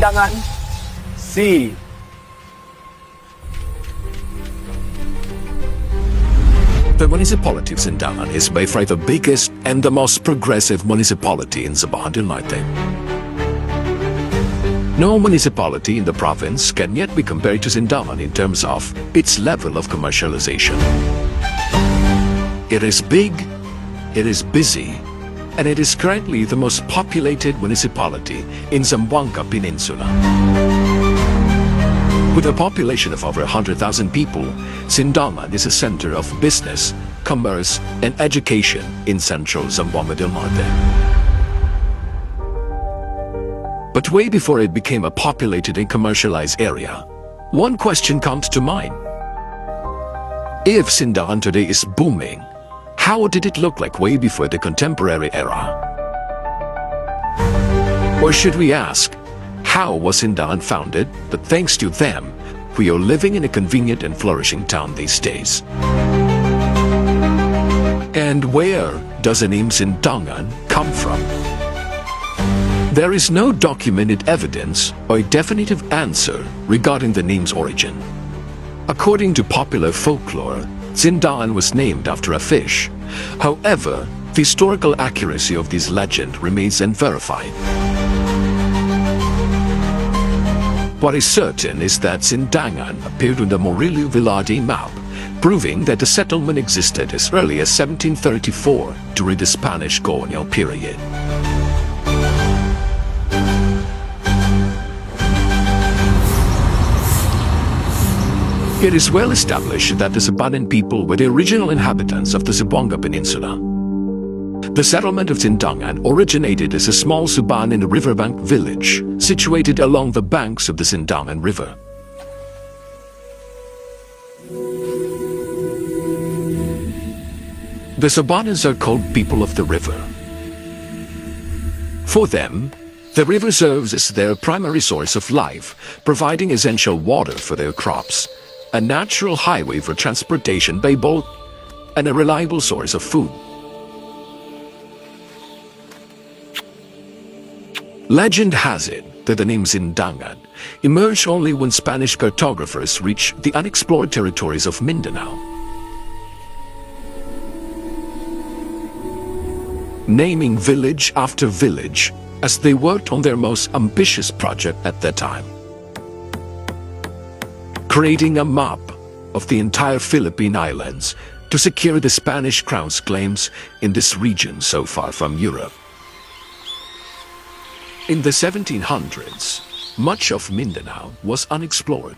Sindangan? C. The municipality of Sindangan is by far the biggest and the most progressive municipality in Subanen Leyte. No municipality in the province can yet be compared to Sindangan in terms of its level of commercialization. It is big, it is busy, and it is currently the most populated municipality in Zamboanga Peninsula. With a population of over 100,000 people, Sindangan is a center of business, commerce, and education in central Zamboanga del Norte. But way before it became a populated and commercialized area, one question comes to mind. If Sindangan today is booming, how did it look like way before the contemporary era? Or should we ask, how was Sindangan founded that thanks to them, we are living in a convenient and flourishing town these days? And where does the name Sindangan come from? There is no documented evidence or a definitive answer regarding the name's origin. According to popular folklore, Sindangan was named after a fish. However, the historical accuracy of this legend remains unverified. What is certain is that Sindangan appeared on the Murillo Velarde map, proving that the settlement existed as early as 1734 during the Spanish colonial period. It is well established that the Subanen people were the original inhabitants of the Zamboanga Peninsula. The settlement of Sindangan originated as a small Subanen riverbank village situated along the banks of the Sindangan River. The Subanens are called people of the river. For them, the river serves as their primary source of life, providing essential water for their crops, a natural highway for transportation by boat, and a reliable source of food. Legend has it that the name Sindangan emerged only when Spanish cartographers reached the unexplored territories of Mindanao. Naming village after village as they worked on their most ambitious project at that time. Creating a map of the entire Philippine Islands to secure the Spanish crown's claims in this region so far from Europe. In the 1700s, much of Mindanao was unexplored.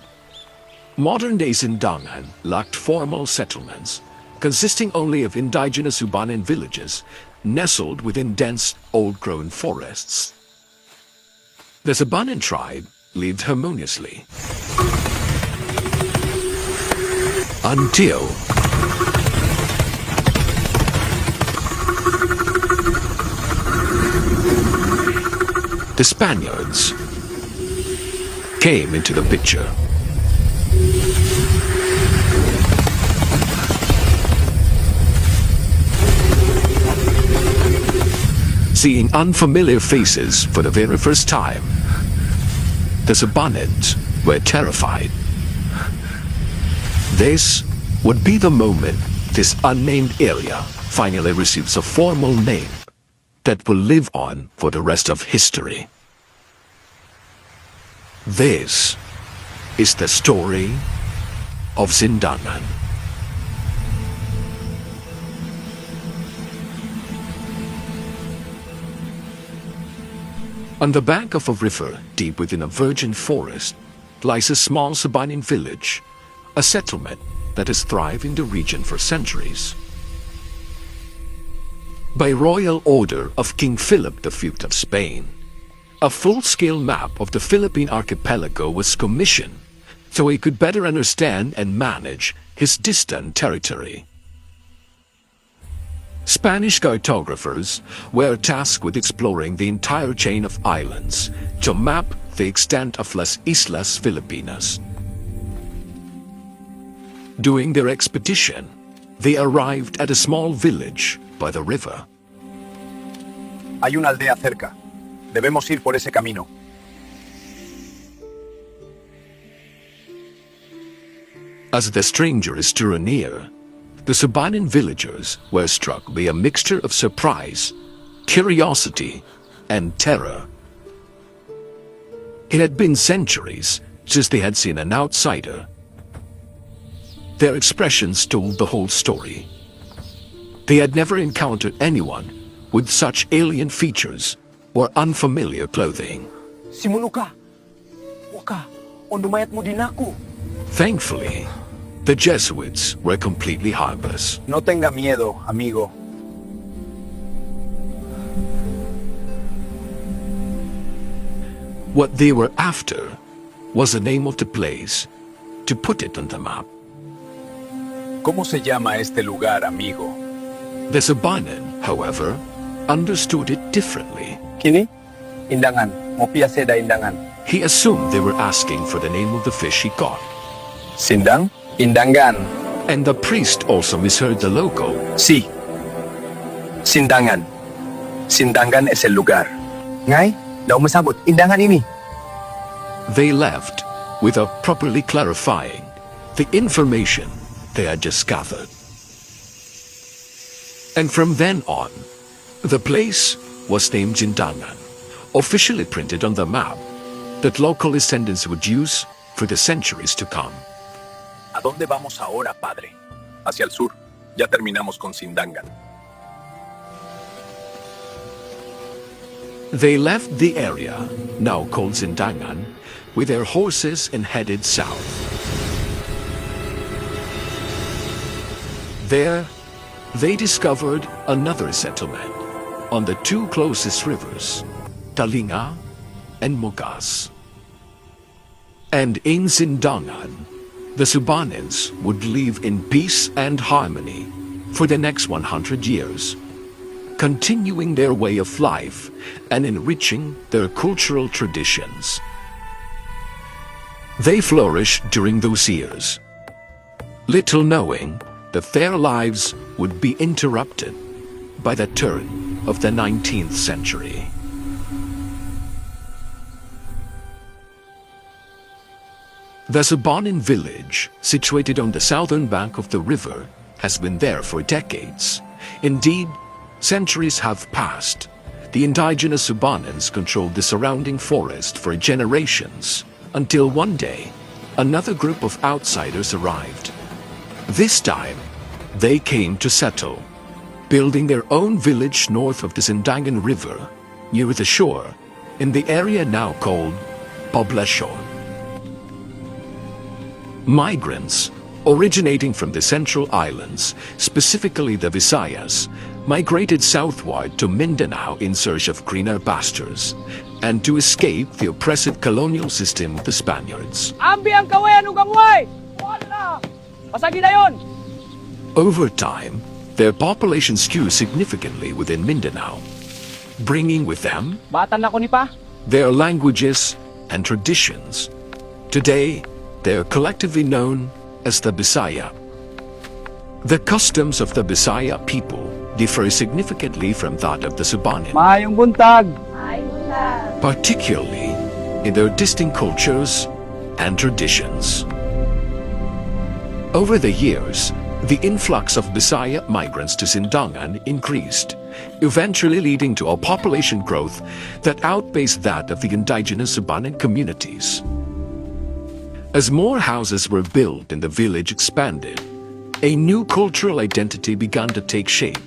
Modern-day Sindangan lacked formal settlements, consisting only of indigenous Subanen villages nestled within dense, old-grown forests. The Subanen tribe lived harmoniously until the Spaniards came into the picture. Seeing unfamiliar faces for the very first time, the Subanens were terrified. This would be the moment this unnamed area finally receives a formal name that will live on for the rest of history. This is the story of Sindangan. On the bank of a river deep within a virgin forest lies a small Subanen village, a settlement that has thrived in the region for centuries. By royal order of King Philip V of Spain, a full-scale map of the Philippine archipelago was commissioned so he could better understand and manage his distant territory. Spanish cartographers were tasked with exploring the entire chain of islands to map the extent of Las Islas Filipinas. During their expedition, they arrived at a small village by the river. Hay una aldea cerca. Debemos ir por ese camino. As the strangers drew near, the Subanen villagers were struck by a mixture of surprise, curiosity, and terror. It had been centuries since they had seen an outsider. Their expressions told the whole story. They had never encountered anyone with such alien features or unfamiliar clothing. Simunuka! Waka! Ondumayat mo din ako! Thankfully, the Jesuits were completely harmless. No tenga miedo, amigo. What they were after was the name of the place, to put it on the map. ¿Cómo se llama este lugar, amigo? The Subanen, however, understood it differently. Kini? Indangan. Mopia seda Indangan. He assumed they were asking for the name of the fish he caught. Sindang? Indangan. And the priest also misheard the logo. Sí. Sindangan. Sindangan es el lugar. Ngay? Daw masabot. Indangan ini. They left without properly clarifying the information they had just gathered. And from then on, the place was named Sindangan, officially printed on the map that local descendants would use for the centuries to come. ¿A dónde vamos ahora, padre? Hacia el sur. Ya terminamos con Sindangan. They left the area, now called Sindangan, with their horses and headed south. There, they discovered another settlement on the two closest rivers, Talinga and Mugas. And in Sindangan, the Subanens would live in peace and harmony for the next 100 years, continuing their way of life and enriching their cultural traditions. They flourished during those years, little knowing that their lives would be interrupted by the turn of the 19th century. The Subanen village, situated on the southern bank of the river, has been there for decades. Indeed, centuries have passed. The indigenous Subanens controlled the surrounding forest for generations, until one day, another group of outsiders arrived. This time, they came to settle, building their own village north of the Sindangan River, near the shore, in the area now called Poblacion. Migrants, originating from the central islands, specifically the Visayas, migrated southward to Mindanao in search of greener pastures, and to escape the oppressive colonial system of the Spaniards. Over time, their populations grew significantly within Mindanao, bringing with them their languages and traditions. Today, they are collectively known as the Bisaya. The customs of the Bisaya people differ significantly from that of the Subanen, particularly in their distinct cultures and traditions. Over the years, the influx of Bisaya migrants to Sindangan increased, eventually leading to a population growth that outpaced that of the indigenous Subanen communities. As more houses were built and the village expanded, a new cultural identity began to take shape,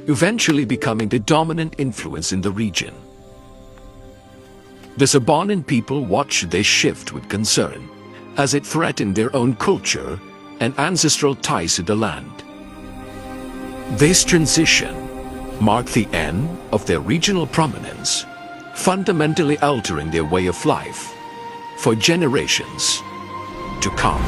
eventually becoming the dominant influence in the region. The Subanen people watched this shift with concern, as it threatened their own culture and ancestral ties to the land. This transition marked the end of their regional prominence, fundamentally altering their way of life for generations to come.